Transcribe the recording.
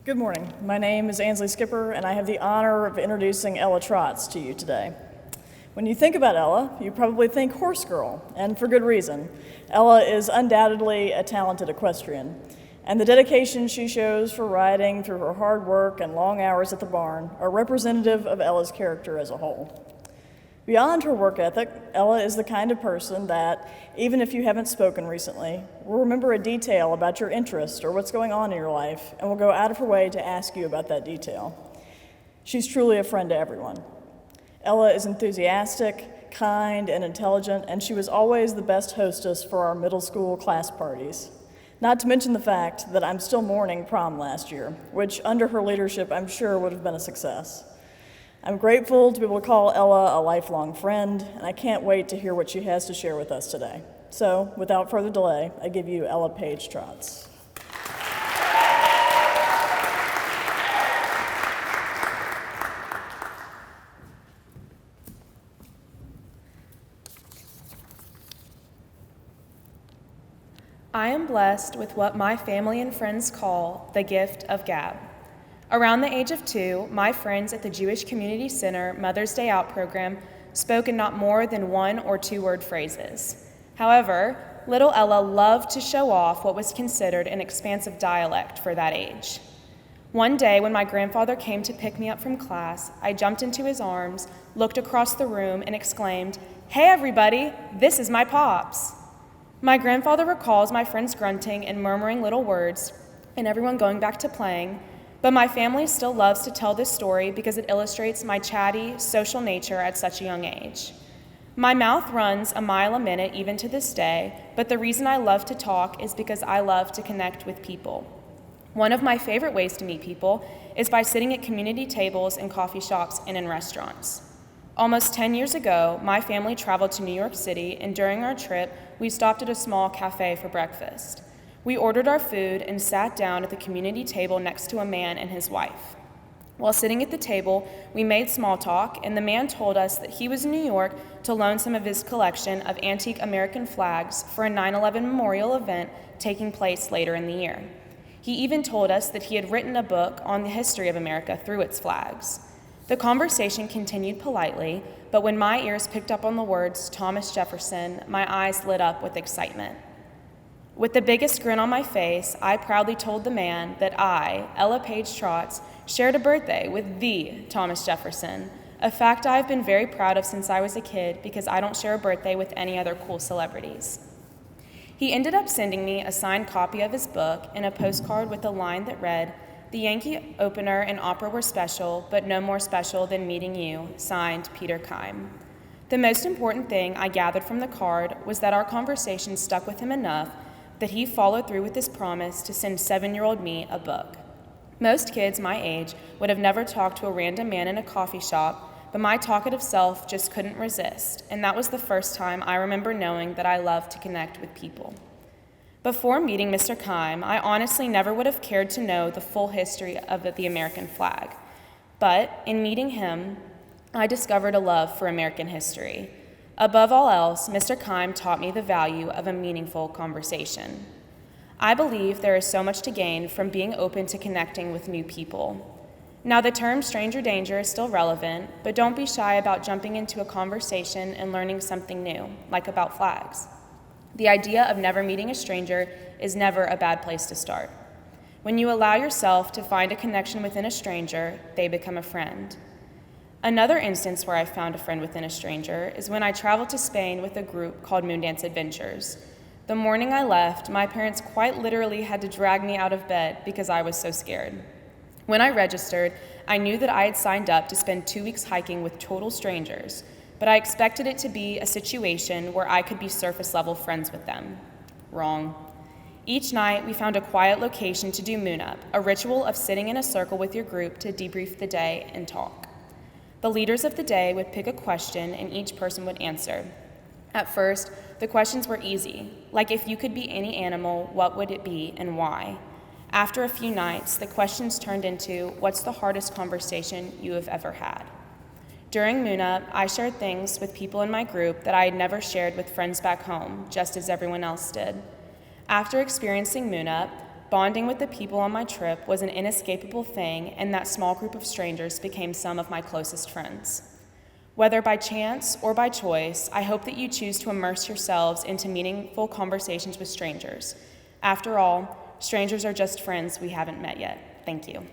Good morning. My name is Ansley Skipper, and I have the honor of introducing Ella Trotz to you today. When you think about Ella, you probably think horse girl, and for good reason. Ella is undoubtedly a talented equestrian, and the dedication she shows for riding through her hard work and long hours at the barn are representative of Ella's character as a whole. Beyond her work ethic, Ella is the kind of person that, even if you haven't spoken recently, will remember a detail about your interest or what's going on in your life and will go out of her way to ask you about that detail. She's truly a friend to everyone. Ella is enthusiastic, kind, and intelligent, and she was always the best hostess for our middle school class parties. Not to mention the fact that I'm still mourning prom last year, which under her leadership I'm sure would have been a success. I'm grateful to be able to call Ella a lifelong friend, and I can't wait to hear what she has to share with us today. So, without further delay, I give you Ella Page Trotz. I am blessed with what my family and friends call the gift of gab. Around the age of 2, my friends at the Jewish Community Center Mother's Day Out program spoke in not more than 1 or 2 word phrases. However, little Ella loved to show off what was considered an expansive dialect for that age. One day when my grandfather came to pick me up from class, I jumped into his arms, looked across the room, and exclaimed, "Hey everybody, this is my Pops." My grandfather recalls my friends grunting and murmuring little words and everyone going back to playing, but my family still loves to tell this story because it illustrates my chatty, social nature at such a young age. My mouth runs a mile a minute even to this day, but the reason I love to talk is because I love to connect with people. One of my favorite ways to meet people is by sitting at community tables in coffee shops and in restaurants. Almost 10 years ago, my family traveled to New York City, and during our trip, we stopped at a small cafe for breakfast. We ordered our food and sat down at the community table next to a man and his wife. While sitting at the table, we made small talk, and the man told us that he was in New York to loan some of his collection of antique American flags for a 9/11 memorial event taking place later in the year. He even told us that he had written a book on the history of America through its flags. The conversation continued politely, but when my ears picked up on the words Thomas Jefferson, my eyes lit up with excitement. With the biggest grin on my face, I proudly told the man that I, Ella Page Trotz, shared a birthday with the Thomas Jefferson, a fact I've been very proud of since I was a kid because I don't share a birthday with any other cool celebrities. He ended up sending me a signed copy of his book and a postcard with a line that read, "The Yankee opener and opera were special, but no more special than meeting you, signed Peter Keim." The most important thing I gathered from the card was that our conversation stuck with him enough that he followed through with his promise to send 7-year-old me a book. Most kids my age would have never talked to a random man in a coffee shop, but my talkative self just couldn't resist, and that was the first time I remember knowing that I love to connect with people. Before meeting Mr. Keim, I honestly never would have cared to know the full history of the American flag. But in meeting him, I discovered a love for American history. Above all else, Mr. Keim taught me the value of a meaningful conversation. I believe there is so much to gain from being open to connecting with new people. Now, the term stranger danger is still relevant, but don't be shy about jumping into a conversation and learning something new, like about flags. The idea of never meeting a stranger is never a bad place to start. When you allow yourself to find a connection within a stranger, they become a friend. Another instance where I found a friend within a stranger is when I traveled to Spain with a group called Moondance Adventures. The morning I left, my parents quite literally had to drag me out of bed because I was so scared. When I registered, I knew that I had signed up to spend 2 weeks hiking with total strangers, but I expected it to be a situation where I could be surface-level friends with them. Wrong. Each night, we found a quiet location to do Moon Up, a ritual of sitting in a circle with your group to debrief the day and talk. The leaders of the day would pick a question and each person would answer. At first, the questions were easy, like if you could be any animal, what would it be and why? After a few nights, the questions turned into, what's the hardest conversation you have ever had? During Moon Up, I shared things with people in my group that I had never shared with friends back home, just as everyone else did. After experiencing Moon Up, bonding with the people on my trip was an inescapable thing, and that small group of strangers became some of my closest friends. Whether by chance or by choice, I hope that you choose to immerse yourselves into meaningful conversations with strangers. After all, strangers are just friends we haven't met yet. Thank you.